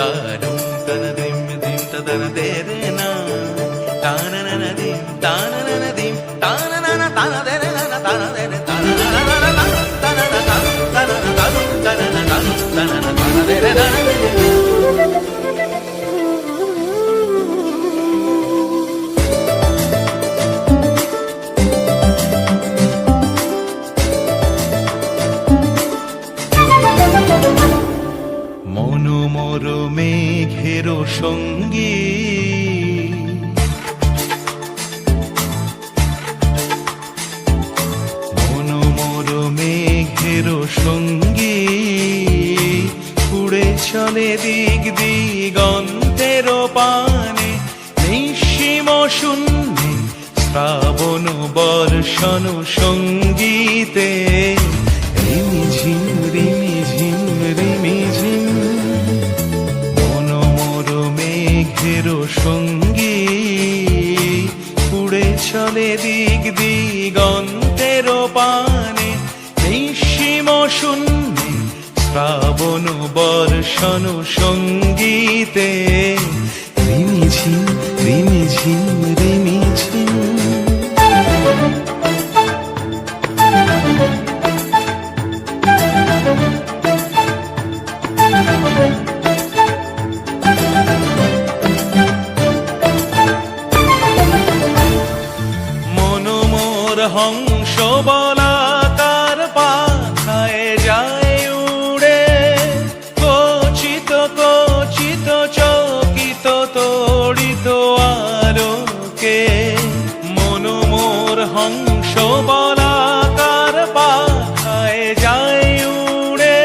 তারুম তানা দিম দিম তাদানা দে রে না তানা না না দিম তানা না না দিম তানা না না তানা দে রে না তানা দে রে তানা না না না তানা না তানা তানা না তানা না তানা না তানা দে রে না। মনোমর মেঘের সঙ্গী মনোমর মেঘের সঙ্গী উড়ে চলে দিক দিগন্তের পানে নিঃসীম শূন্যে শ্রাবণ বর্ষণ সঙ্গীতে রিমিঝিম রিমিঝিম রিমিঝিম মনোমর মেঘের সঙ্গী উড়ে চলে দিক দিগন্তের পানে নিঃসীম শূন্যে শ্রাবণ বর্ষণ সঙ্গীতে রিমিঝিম রিমিঝিম রিমিঝিম। মনোমর হংস বলাকার পাখায় যায় উড়ে কচিত কচিত চকিত তড়িত আলোকে মনোমর হংস বলাকার পাখায় যায় উড়ে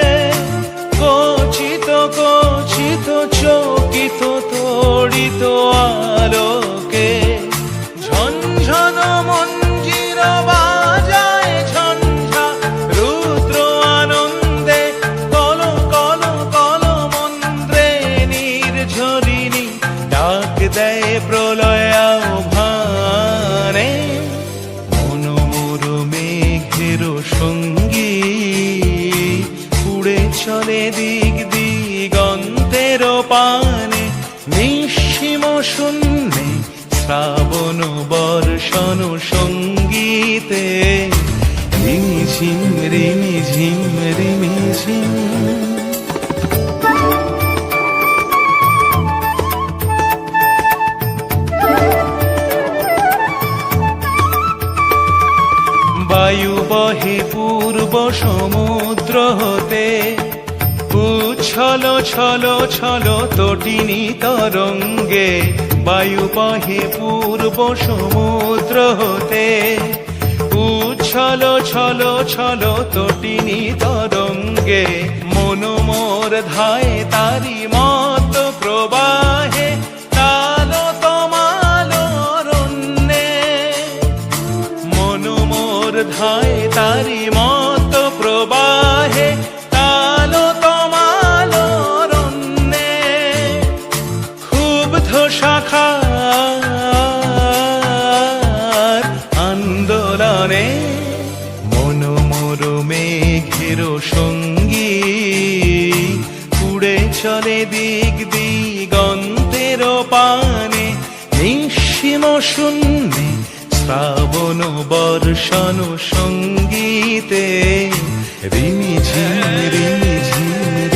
কচিত কচিত চকিত তড়িত আলোকে ঝনঝন মঞ্জির বাজায় ঝঞ্ঝা রুদ্র আনন্দে কল কল কল মন্ত্রে নির্ঝরিণী ডাক দেয় প্রলয় আহ্বানে মনোমর মেঘের সঙ্গী উড়ে চলে দিক দিগন্তের পানে নিঃসীম শূন্যে শ্রাবণ বর্ষণ সঙ্গীতে রিমিঝিম রিমিঝিম রিমিঝিম। বায়ু বহে পূর্ব সমুদ্র হতে উচ্ছল ছল ছল তটিনী তরঙ্গে বায়ু বহে পূর্ব সমুদ্র হতে উচ্ছল ছল ছল তটিনী তরঙ্গে মনোমর ধায় তারি মত প্রবাহে তালো তমালো অরণ্যে মনোমর ধায় তারি মত প্রবাহে তালো তমালো অরণ্যে ক্ষুব্ধ শাখার আন্দোলনে মনোমর মেঘের সঙ্গী উড়ে চলে দিক দিগন্তের পানে নিঃসীম শূন্যে শ্রাবণ বর্ষণ সঙ্গীতে রিমিঝিম রিমিঝিম